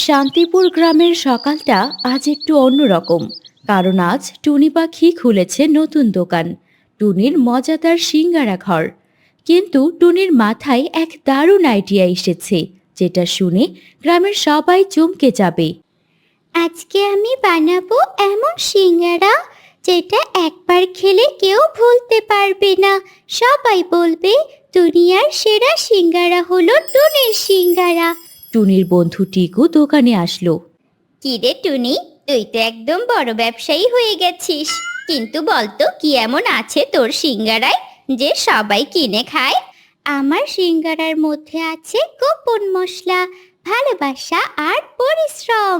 শান্তিপুর গ্রামের সকালটা আজ একটু অন্যরকম। কারণ আজ টুনি পাখি খুলেছে নতুন দোকান, টুনির মজাদার সিঙ্গারা ঘর। কিন্তু টুনির মাথায় এক দারুণ আইডিয়া এসেছে, যেটা শুনে গ্রামের সবাই চমকে যাবে। আজকে আমি বানাবো এমন সিঙ্গারা যেটা একবার খেলে কেউ ভুলতে পারবে না। সবাই বলবে দুনিয়ার সেরা সিঙ্গারা হলো টুনির সিঙ্গারা। টুনির বন্ধু টিকু দোকানে আসলো। কি রে টুনি, তুই তো একদম বড় ব্যবসায়ী হয়ে গেছিস, কিন্তু বলতো কি এমন আছে তোর সিঙ্গারায় যে সবাই কিনে খায়? আমার সিঙ্গারার মধ্যে আছে গোপন মশলা, ভালোবাসা আর পরিশ্রম।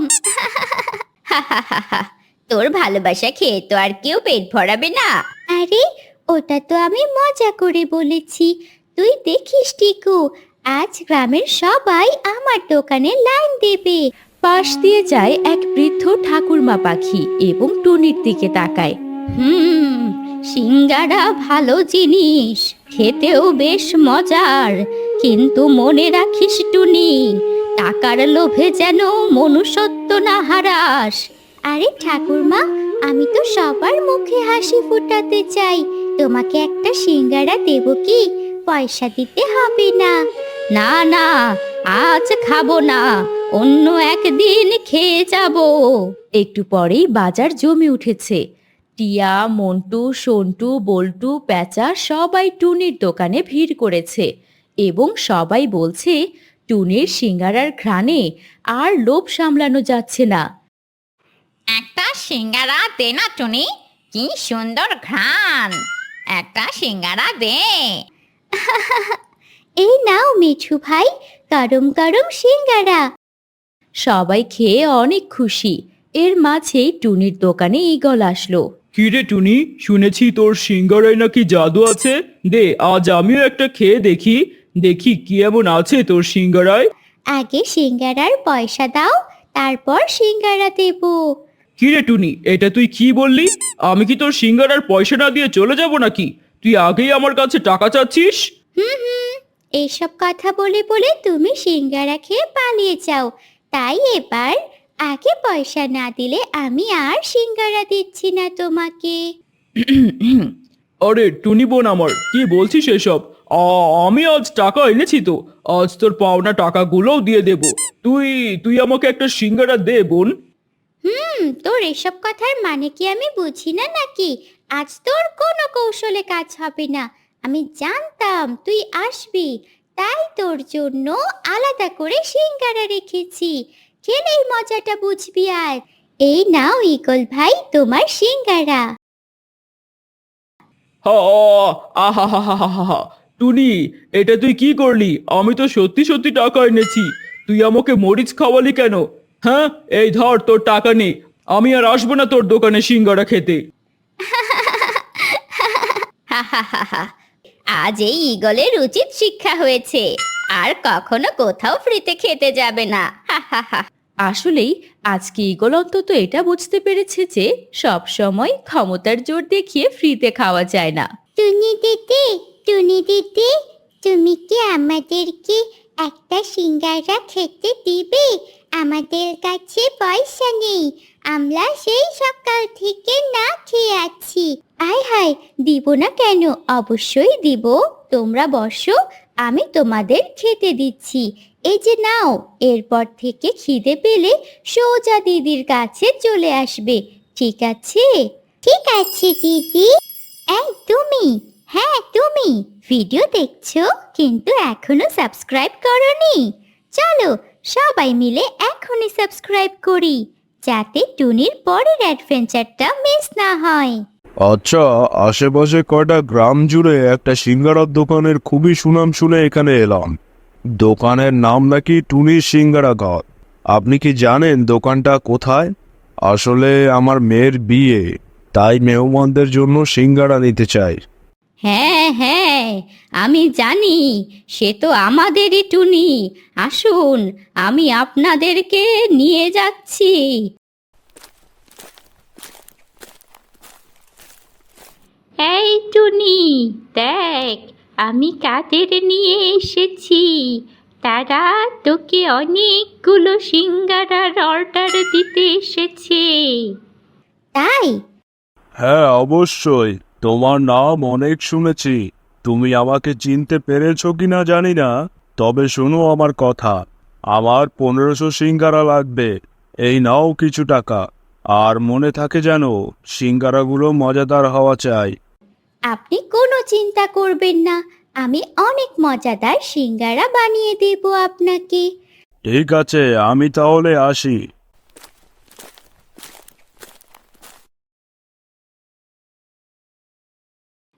তোর ভালোবাসা খেয়ে তো আর কেউ পেট ভরাবে না। আরে, ওটা তো আমি মজা করে বলেছি। তুই দেখিস টিকু, আজ গ্রামের সবাই আমার দোকানে লাইন দেবে। পাশ দিয়ে যায় এক বৃদ্ধ ঠাকুরমা পাখি এবং টুনির দিকে তাকায়। সিঙ্গারা ভালো জিনিস, খেতেও বেশ মজার, কিন্তু মনে রাখিস টুনি, টাকার লোভে যেন মনুষ্যত্ব না হারাস। আরে ঠাকুরমা, আমি তো সবার মুখে হাসি ফোটাতে চাই। তোমাকে একটা সিঙ্গারা দেব কি? পয়সা দিতে হবে না। না না, আজ খাবো না, অন্য একদিন খেয়ে যাব। একটু পরেই বাজার জমে উঠেছে। টিয়া, মন্টু, সন্টু, বল্টু, প্যাঁচা সবাই টুনির দোকানে ভিড় করেছে এবং সবাই বলছে টুনির সিঙ্গারার ঘ্রাণে আর লোভ সামলানো যাচ্ছে না। একটা সিঙ্গারা দে না টুনি, কি সুন্দর ঘ্রাণ, একটা সিঙ্গারা দে। এই নাও মিঠু ভাই, গরম গরম সিঙ্গারা। সবাই খেয়ে অনেক খুশি। এর মাঝেই টুনির দোকানে ঈগল আসলো। কি রে টুনি, শুনেছি তোর সিঙ্গারায় নাকি জাদু আছে। দে, আজ আমিও একটা খেয়ে দেখি, দেখি কি এমন আছে তোর সিঙ্গারায়। আগে সিঙ্গারার পয়সা দাও, তারপর সিঙ্গারা দেব। কি রে টুনি, এটা তুই কি বললি? আমি কি তোর সিঙ্গারার পয়সা না দিয়ে চলে যাব নাকি? তুই আগেই আমার কাছে টাকা চাচ্ছিস। এইসব কথা বলে বলে তুমি সিঙ্গারা খেয়ে পালিয়ে যাও, তাই এবার আগে পয়সা না দিলে আমি আর সিঙ্গারা দিচ্ছি না তোমাকে। আরে টুনি বোন আমার, কি বলছিস এসব? আমি আজ টাকা এনেছি তো, আজ তোর পাওনা টাকাগুলোও দিয়ে দেব। তুই তুই আমাকে একটা সিঙ্গারা দে বোন। তোর এসব কথার মানে কি আমি বুঝি না নাকি? আজ তোর কোনো কৌশলে কাজ হবে না। আমি জানতাম তুই আসবি, তাই তোর জন্য আলাদা করে সিঙ্গারা রেখেছি। খেলেই মজাটা বুঝবি। আর এই নাও ইগল ভাই, তোমার সিঙ্গারা। হা আহা হা হা হা হা হা। টুনি, এটা তুই কি করলি? আমি তো সত্যি সত্যি টাকা এনেছি, তুই আমাকে মরিচ খাওয়ালি কেন? হ্যাঁ, এই ধর তোর টাকা নে, আমি আর আসবো না তোর দোকানে সিঙ্গারা খেতে। আজ এই ইগলের উচিত শিক্ষা হয়েছে, আর কখনো কোথাও ফ্রিতে খেতে যাবে না। আসলেই আজকে ঈগল অন্তত এটা বুঝতে পেরেছে যে সব সময় ক্ষমতার জোর দেখিয়ে ফ্রিতে খাওয়া যায় না। টুনি দিদি, টুনি দিদি, তুমি কি আমাদেরকে একটা সিঙ্গারা খেতে দিবে? আমাদের কাছে পয়সা নেই, আমরা সেই সকাল থেকে না খেয়ে আছি। আয় হায়, দিব না কেন? অবশ্যই দিব। তোমরা বসো, আমি তোমাদের খেতে দিচ্ছি। এই যে নাও, এরপর থেকে খিদে পেলে সোজা দিদির কাছে চলে আসবে, ঠিক আছে? ঠিক আছে দিদি। এই তুমি, হ্যাঁ তুমি, ভিডিও দেখছো কিন্তু এখনো সাবস্ক্রাইব করোনি? চলো সবাই মিলে এখনই সাবস্ক্রাইব করি, যাতে টুনির পরের অ্যাডভেঞ্চারটা মিস না হয়। আচ্ছা, আশেপাশে কয়টা গ্রাম জুড়ে একটা সিঙ্গারার দোকানের খুবই সুনাম শুনে এখানে এলাম। দোকানের নাম নাকি টুনির সিঙ্গারা ঘর। আপনি কি জানেন দোকানটা কোথায়? আসলে আমার মেয়ের বিয়ে, তাই মেহমানদের জন্য সিঙ্গারা নিতে চাই। হ্যাঁ হ্যাঁ, আমি জানি, সে তো আমাদেরই টুনি। আসুন, আমি আপনাদেরকে নিয়ে যাচ্ছি। এই টুনি, দেখ আমি কাদের নিয়ে এসেছি। তারা তোকে অনেকগুলো সিঙ্গারার অর্ডার দিতে এসেছে। তাই? হ্যাঁ, অবশ্যই। তোমার নাম অনেক শুনেছি। তুমি আমাকে চিনতে পেরেছো কিনা জানি না, তবে শোনো আমার কথা। আমার 1500 সিঙ্গারা লাগবে। এই নাও কিছু টাকা। আর মনে থাকে যেন সিঙ্গারাগুলো মজাদার হওয়া চাই। আপনি কোনো চিন্তা করবেন না, আমি অনেক মজাদার সিঙ্গারা বানিয়ে দেব আপনাকে। ঠিক আছে, আমি তাহলে আসি।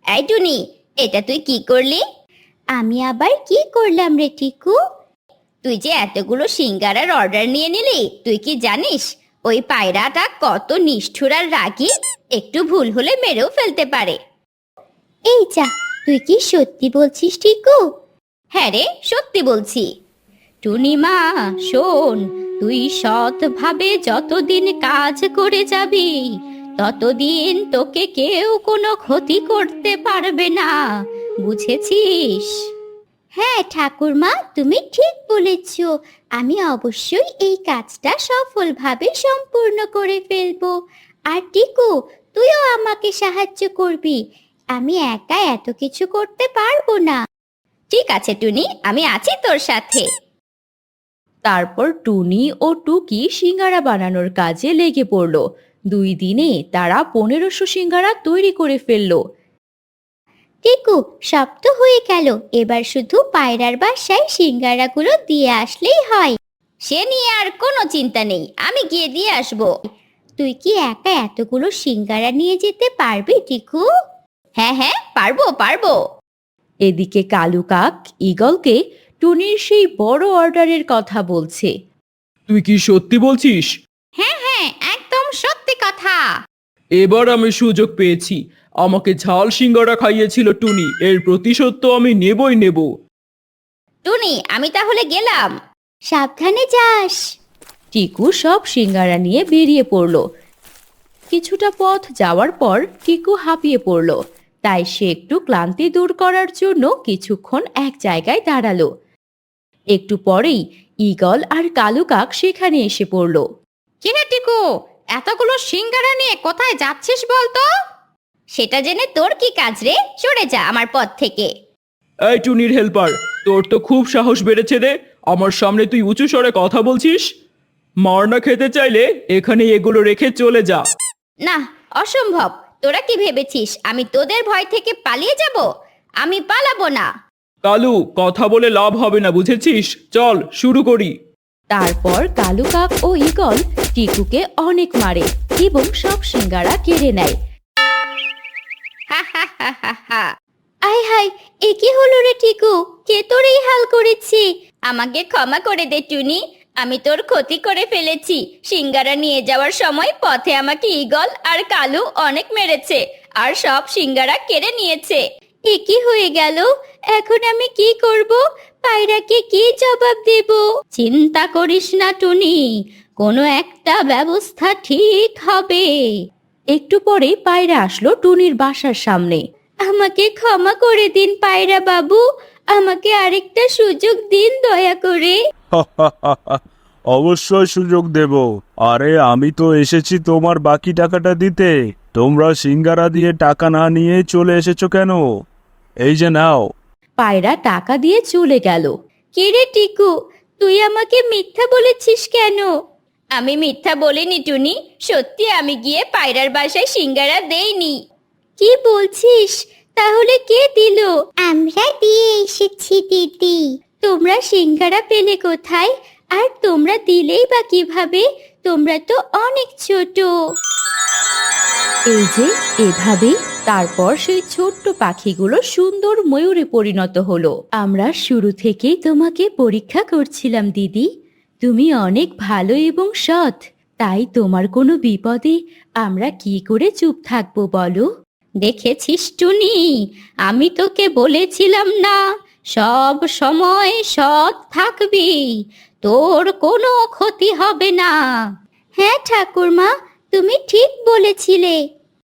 এই টুনি, এটা তুই কি করলি? আমি আবার কি করলাম রে টিকু? তুই যে এতগুলো সিঙ্গারার অর্ডার নিয়ে নিলি, তুই কি জানিস ওই পায়রাটা কত নিষ্ঠুর আর রাগী? একটু ভুল হলে মেরেও ফেলতে পারে। এই যা, তুই কি সত্যি বলছিস টিকু? হ্যাঁ রে, সত্যি বলছি। টুনিমা শোন, তুই সৎভাবে যতদিন কাজ করে যাবি ততদিন তোকে কেউ কোনো ক্ষতি করতে পারবে না, বুঝেছিস? হ্যাঁ ঠাকুরমা, তুমি ঠিক বলেছ। আমি অবশ্যই এই কাজটা সফলভাবে সম্পূর্ণ করে ফেলবো। আর টিকু, তুইও আমাকে সাহায্য করবি। আমি একা এত কিছু করতে পারবো না। ঠিক আছে টুনি, আমি আছি তোর সাথে। তারপর টুনি ও টুকি সিঙ্গারা বানানোর কাজে লেগে পড়ল। 2 দিনে তারা 1500 সিঙ্গারা তৈরি করে ফেললো। টিকু, সব তো হয়ে গেল। এবার শুধু পায়রার বাসায় সিঙ্গারাগুলো দিয়ে আসলেই হয়। সে নিয়ে আর কোনো চিন্তা নেই, আমি গিয়ে দিয়ে আসবো। তুই কি একা এতগুলো সিঙ্গারা নিয়ে যেতে পারবি টিকু? হ্যাঁ হ্যাঁ, পারবো পারবো। এদিকে কালু কাক ঈগলকে টুনির সেই বড় অর্ডারের কথা বলছে। তুই কি সত্যি বলছিস? হ্যাঁ হ্যাঁ, একদম সত্যি কথা। এবার আমি সুযোগ পেয়েছি। আমাকে ঝাল সিঙ্গারা খাইয়েছিল টুনি, এর প্রতিশোধ তো আমি নেবই নেব। টুনি, আমি তাহলে গেলাম। সাবধানে যাস। টিকু সব সিঙ্গারা নিয়ে বেরিয়ে পড়ল। কিছুটা পথ যাওয়ার পর টিকু হাঁপিয়ে পড়ল, তাই সে একটু ক্লান্তি দূর করার জন্য কিছুক্ষণ এক জায়গায় দাঁড়ালো। একটু পরেই ঈগল আর কালু কাক সেখানে এসে পড়ল। কিরে টিকু, এতগুলো সিঙ্গারা নিয়ে কোথায় যাচ্ছিস বলতো? সেটা জেনে তোর কি কাজ রে? সরে যা আমার পথ থেকে। এই টুনির হেল্পার, তোর তো খুব সাহস বেড়েছে রে। আমার সামনে তুই উঁচু স্বরে কথা বলছিস? মার না খেতে চাইলে এখানে এগুলো রেখে চলে যা। না, অসম্ভব। তোরা কি ভেবেছিস আমি তোদের ভয় থেকে পালিয়ে যাব? আমি পালাবো না। কালু, কথা বলে লাভ হবে না, বুঝেছিস? চল শুরু করি। তারপর কালু কাক ও ঈগল টিকুকে অনেক মারে এবং সব সিঙ্গারা কেড়ে নেয়। হা হা হা হা হা। আয় হায়, এ কি হলো রে টিকু? কে তোর এই হাল করেছে? আমাকে ক্ষমা করে দে টুনি, আমি তোর ক্ষতি করে ফেলেছি। সিঙ্গারা নিয়ে যাওয়ার সময় পথে আমাকে ঈগল আর কালু অনেক মেরেছে আর সব সিঙ্গারা কেড়ে নিয়েছে। এ কি হয়ে গেল? এখন আমি কি করব? পায়রাকে কি জবাব দেব? চিন্তা করিস না টুনি, কোনো একটা ব্যবস্থা ঠিক হবে। একটু পরে পায়রা আসলো টুনির বাসার সামনে। আমাকে ক্ষমা করে দিন পায়রা বাবু, আমাকে আরেকটা সুযোগ দিন দয়া করে। অবশ্যই সুযোগ দেব। আরে আমি তো এসেছি তোমার বাকি টাকাটা দিতে। তোমরা সিঙ্গারা দিয়ে টাকা না নিয়ে চলে এসেছো কেন? এই যে নাও। পায়রা টাকা দিয়ে চলে গেল। কিরে টিকু, তুই আমাকে মিথ্যা বলেছিস কেন? আমি মিথ্যা বলিনি টুনি, সত্যি আমি গিয়ে পায়রার বাসায় সিঙ্গারা দেইনি। কি বলছিস? তাহলে কে দিল? আমরা দিয়ে এসেছি দিদি। তোমরা সিঙ্গারা পেলে কোথায়? আর তোমরা দিলেই বা কিভাবে? তোমরা তো অনেক ছোট। এই যে এভাবেই তারপর সেই ছোট্ট পাখিগুলো সুন্দর ময়ূরে পরিণত হলো। আমরা শুরু থেকেই তোমাকে পরীক্ষা করছিলাম দিদি, তুমি অনেক ভালো এবং সৎ, তাই তোমার কোনো বিপদে আমরা কি করে চুপ থাকবো বলো? দেখেছিস টুনি, আমি তোকে বলেছিলাম না সব সময় সৎ থাকবি, তোর কোনো ক্ষতি হবে না। হ্যাঁ ঠাকুরমা, তুমি ঠিক বলেছিলে।